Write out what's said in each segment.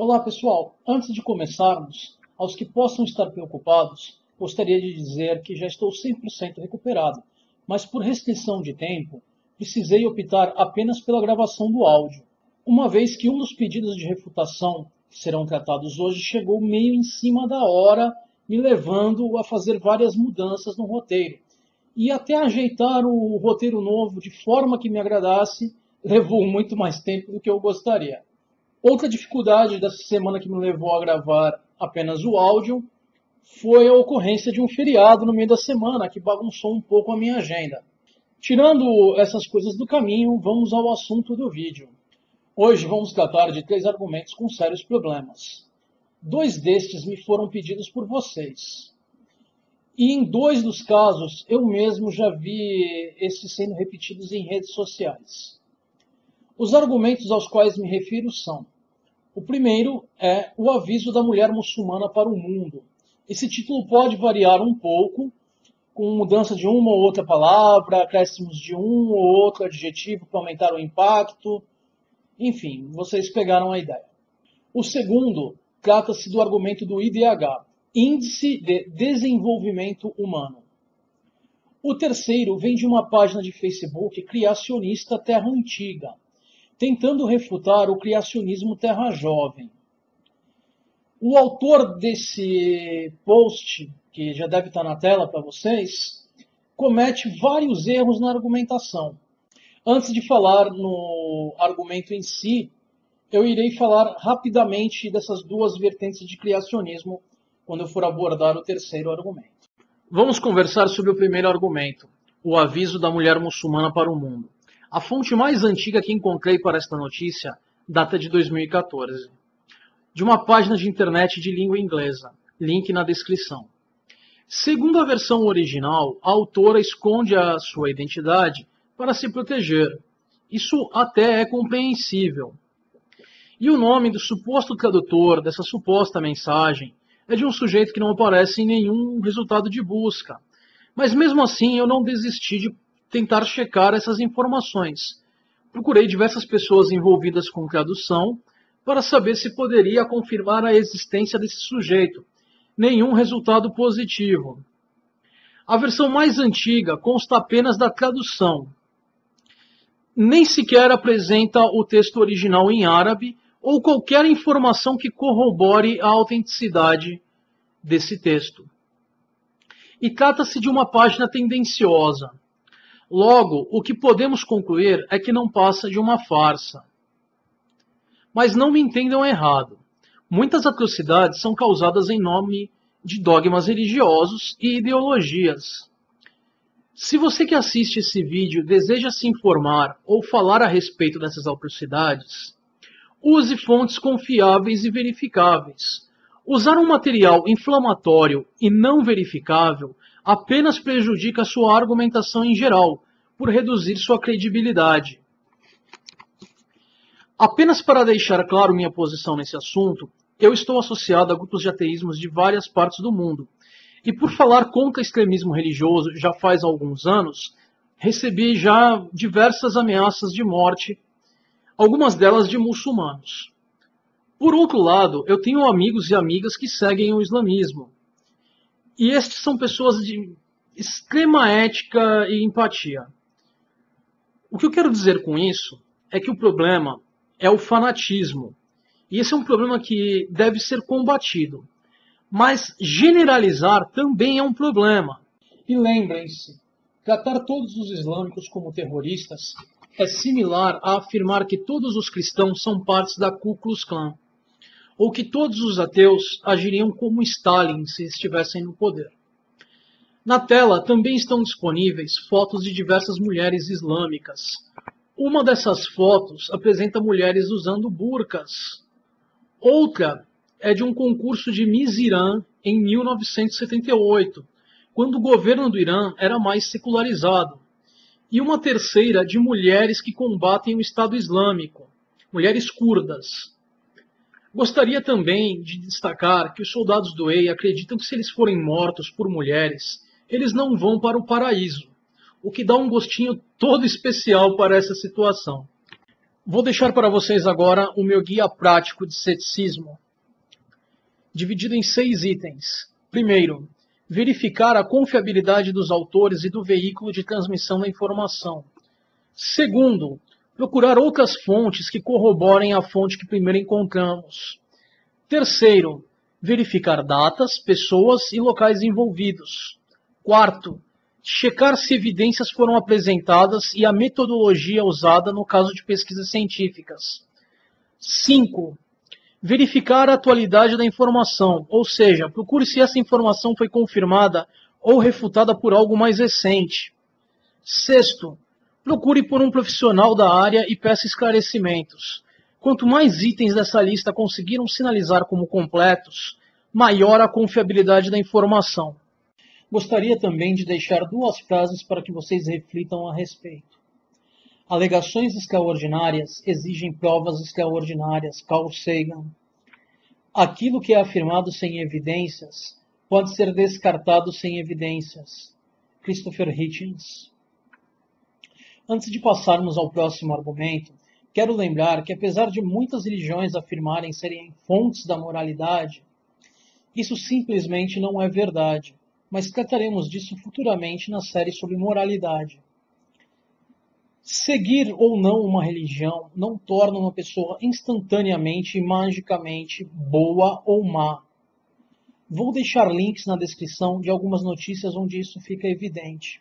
Olá, pessoal. Antes de começarmos, aos que possam estar preocupados, gostaria de dizer que já estou 100% recuperado, mas por restrição de tempo, precisei optar apenas pela gravação do áudio, uma vez que um dos pedidos de refutação que serão tratados hoje chegou meio em cima da hora, me levando a fazer várias mudanças no roteiro. E até ajeitar o roteiro novo de forma que me agradasse, levou muito mais tempo do que eu gostaria. Outra dificuldade dessa semana que me levou a gravar apenas o áudio foi a ocorrência de um feriado no meio da semana, que bagunçou um pouco a minha agenda. Tirando essas coisas do caminho, vamos ao assunto do vídeo. Hoje vamos tratar de 3 argumentos com sérios problemas. 2 destes me foram pedidos por vocês. E em 2 dos casos, eu mesmo já vi esses sendo repetidos em redes sociais. Os argumentos aos quais me refiro são: o primeiro é o aviso da mulher muçulmana para o mundo. Esse título pode variar um pouco, com mudança de uma ou outra palavra, acréscimos de um ou outro adjetivo para aumentar o impacto. Enfim, vocês pegaram a ideia. O segundo trata-se do argumento do IDH, Índice de Desenvolvimento Humano. O terceiro vem de uma página de Facebook criacionista Terra Antiga, tentando refutar o criacionismo Terra Jovem. O autor desse post, que já deve estar na tela para vocês, comete vários erros na argumentação. Antes de falar no argumento em si, eu irei falar rapidamente dessas 2 vertentes de criacionismo quando eu for abordar o terceiro argumento. Vamos conversar sobre o primeiro argumento, o aviso da mulher muçulmana para o mundo. A fonte mais antiga que encontrei para esta notícia data de 2014, de uma página de internet de língua inglesa, link na descrição. Segundo a versão original, a autora esconde a sua identidade para se proteger. Isso até é compreensível. E o nome do suposto tradutor dessa suposta mensagem é de um sujeito que não aparece em nenhum resultado de busca. Mas mesmo assim eu não desisti de tentar checar essas informações. Procurei diversas pessoas envolvidas com tradução para saber se poderia confirmar a existência desse sujeito. Nenhum resultado positivo. A versão mais antiga consta apenas da tradução. Nem sequer apresenta o texto original em árabe ou qualquer informação que corrobore a autenticidade desse texto. E trata-se de uma página tendenciosa. Logo, o que podemos concluir é que não passa de uma farsa. Mas não me entendam errado. Muitas atrocidades são causadas em nome de dogmas religiosos e ideologias. Se você que assiste esse vídeo deseja se informar ou falar a respeito dessas atrocidades, use fontes confiáveis e verificáveis. Usar um material inflamatório e não verificável apenas prejudica sua argumentação em geral, por reduzir sua credibilidade. Apenas para deixar claro minha posição nesse assunto, eu estou associado a grupos de ateísmos de várias partes do mundo. E por falar contra extremismo religioso já faz alguns anos, recebi já diversas ameaças de morte, algumas delas de muçulmanos. Por outro lado, eu tenho amigos e amigas que seguem o islamismo. E estes são pessoas de extrema ética e empatia. O que eu quero dizer com isso é que o problema é o fanatismo. E esse é um problema que deve ser combatido. Mas generalizar também é um problema. E lembrem-se, tratar todos os islâmicos como terroristas é similar a afirmar que todos os cristãos são partes da Ku Klux Klan, ou que todos os ateus agiriam como Stalin se estivessem no poder. Na tela também estão disponíveis fotos de diversas mulheres islâmicas. Uma dessas fotos apresenta mulheres usando burcas. Outra é de um concurso de Miss Irã em 1978, quando o governo do Irã era mais secularizado. E uma terceira de mulheres que combatem o Estado Islâmico, mulheres curdas. Gostaria também de destacar que os soldados do EI acreditam que se eles forem mortos por mulheres, eles não vão para o paraíso, o que dá um gostinho todo especial para essa situação. Vou deixar para vocês agora o meu guia prático de ceticismo, dividido em 6 itens. Primeiro, verificar a confiabilidade dos autores e do veículo de transmissão da informação. Segundo, procurar outras fontes que corroborem a fonte que primeiro encontramos. Terceiro, verificar datas, pessoas e locais envolvidos. Quarto, checar se evidências foram apresentadas e a metodologia usada no caso de pesquisas científicas. 5. Verificar a atualidade da informação, ou seja, procure se essa informação foi confirmada ou refutada por algo mais recente. 6. Procure por um profissional da área e peça esclarecimentos. Quanto mais itens dessa lista conseguiram sinalizar como completos, maior a confiabilidade da informação. Gostaria também de deixar 2 frases para que vocês reflitam a respeito. Alegações extraordinárias exigem provas extraordinárias. Carl Sagan. Aquilo que é afirmado sem evidências pode ser descartado sem evidências. Christopher Hitchens. Antes de passarmos ao próximo argumento, quero lembrar que apesar de muitas religiões afirmarem serem fontes da moralidade, isso simplesmente não é verdade, mas trataremos disso futuramente na série sobre moralidade. Seguir ou não uma religião não torna uma pessoa instantaneamente e magicamente boa ou má. Vou deixar links na descrição de algumas notícias onde isso fica evidente.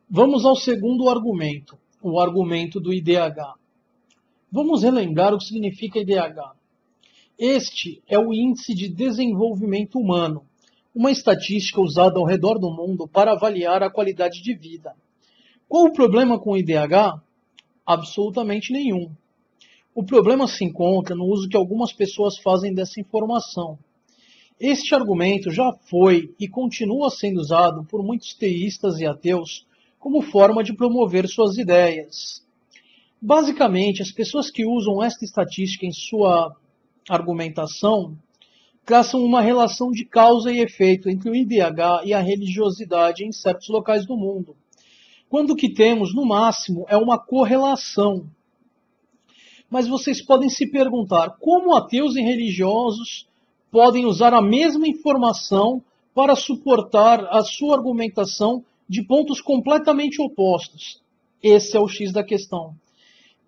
Vamos ao segundo argumento, o argumento do IDH. Vamos relembrar o que significa IDH. Este é o Índice de Desenvolvimento Humano, uma estatística usada ao redor do mundo para avaliar a qualidade de vida. Qual o problema com o IDH? Absolutamente nenhum. O problema se encontra no uso que algumas pessoas fazem dessa informação. Este argumento já foi e continua sendo usado por muitos teístas e ateus como forma de promover suas ideias. Basicamente, as pessoas que usam esta estatística em sua argumentação traçam uma relação de causa e efeito entre o IDH e a religiosidade em certos locais do mundo, quando o que temos, no máximo, é uma correlação. Mas vocês podem se perguntar como ateus e religiosos podem usar a mesma informação para suportar a sua argumentação de pontos completamente opostos. Esse é o X da questão.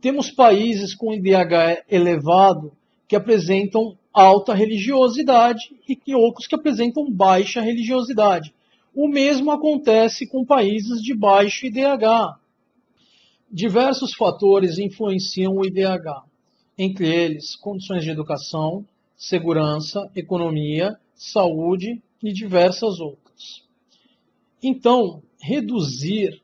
Temos países com IDH elevado que apresentam alta religiosidade e outros que apresentam baixa religiosidade. O mesmo acontece com países de baixo IDH. Diversos fatores influenciam o IDH, entre eles condições de educação, segurança, economia, saúde e diversas outras. Então, reduzir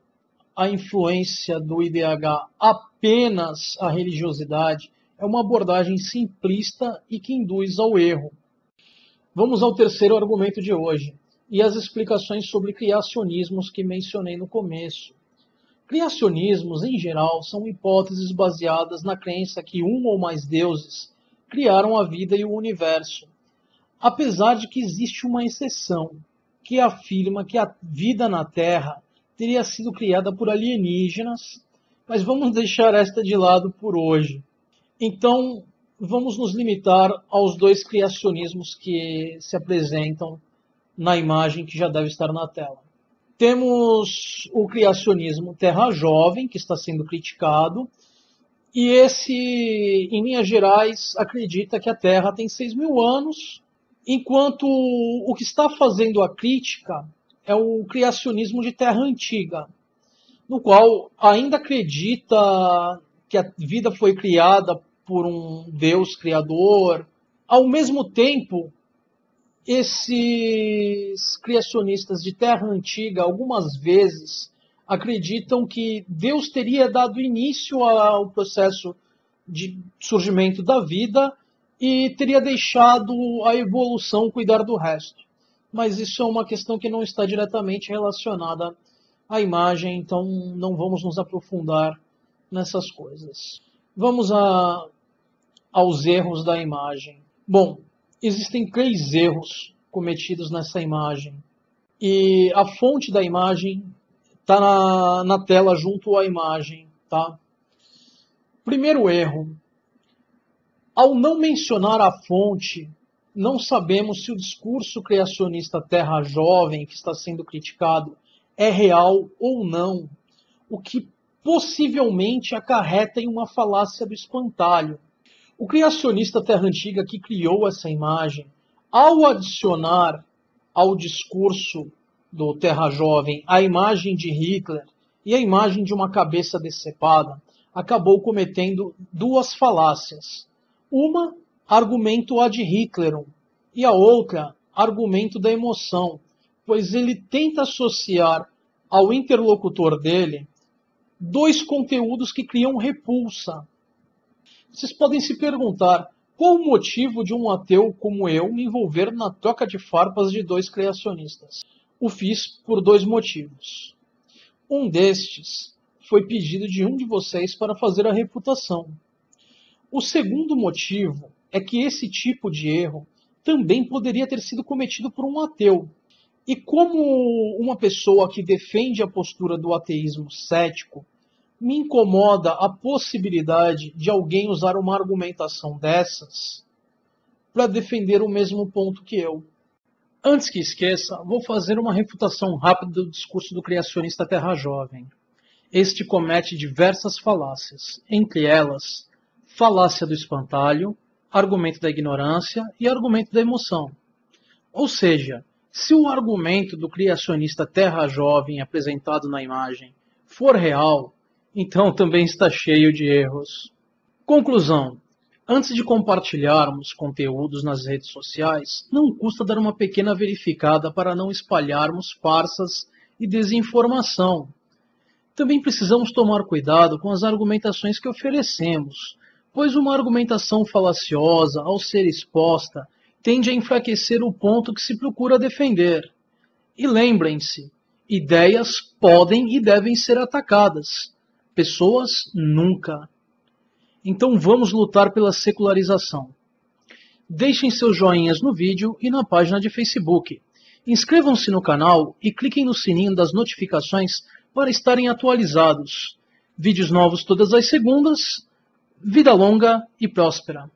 a influência do IDH apenas à religiosidade é uma abordagem simplista e que induz ao erro. Vamos ao terceiro argumento de hoje e as explicações sobre criacionismos que mencionei no começo. Criacionismos, em geral, são hipóteses baseadas na crença que um ou mais deuses criaram a vida e o universo. Apesar de que existe uma exceção, que afirma que a vida na Terra teria sido criada por alienígenas, mas vamos deixar esta de lado por hoje. Então, vamos nos limitar aos 2 criacionismos que se apresentam na imagem que já deve estar na tela. Temos o criacionismo Terra Jovem, que está sendo criticado, e esse, em linhas gerais, acredita que a Terra tem 6.000 anos, enquanto o que está fazendo a crítica é o criacionismo de Terra Antiga, no qual ainda acredita que a vida foi criada por um Deus criador. Ao mesmo tempo, esses criacionistas de Terra Antiga, algumas vezes, acreditam que Deus teria dado início ao processo de surgimento da vida e teria deixado a evolução cuidar do resto. Mas isso é uma questão que não está diretamente relacionada à imagem, então não vamos nos aprofundar nessas coisas. Vamos aos erros da imagem. Bom, existem 3 erros cometidos nessa imagem. E a fonte da imagem está na tela junto à imagem. Tá? Primeiro erro. Ao não mencionar a fonte, não sabemos se o discurso criacionista Terra Jovem que está sendo criticado é real ou não, o que possivelmente acarreta em uma falácia do espantalho. O criacionista Terra Antiga que criou essa imagem, ao adicionar ao discurso do Terra Jovem a imagem de Hitler e a imagem de uma cabeça decepada, acabou cometendo duas falácias. Uma, argumento ad Hitlerum, e a outra, argumento da emoção, pois ele tenta associar ao interlocutor dele dois conteúdos que criam repulsa. Vocês podem se perguntar qual o motivo de um ateu como eu me envolver na troca de farpas de dois criacionistas. O fiz por dois motivos. Um destes foi pedido de um de vocês para fazer a refutação. O segundo motivo é que esse tipo de erro também poderia ter sido cometido por um ateu. E como uma pessoa que defende a postura do ateísmo cético, me incomoda a possibilidade de alguém usar uma argumentação dessas para defender o mesmo ponto que eu. Antes que esqueça, vou fazer uma refutação rápida do discurso do criacionista Terra Jovem. Este comete diversas falácias, entre elas, falácia do espantalho, argumento da ignorância e argumento da emoção. Ou seja, se o argumento do criacionista Terra Jovem apresentado na imagem for real, então também está cheio de erros. Conclusão. Antes de compartilharmos conteúdos nas redes sociais, não custa dar uma pequena verificada para não espalharmos farsas e desinformação. Também precisamos tomar cuidado com as argumentações que oferecemos, pois uma argumentação falaciosa, ao ser exposta, tende a enfraquecer o ponto que se procura defender. E lembrem-se, ideias podem e devem ser atacadas, pessoas nunca. Então vamos lutar pela secularização. Deixem seus joinhas no vídeo e na página de Facebook. Inscrevam-se no canal e cliquem no sininho das notificações para estarem atualizados. Vídeos novos todas as segundas. Vida longa e próspera.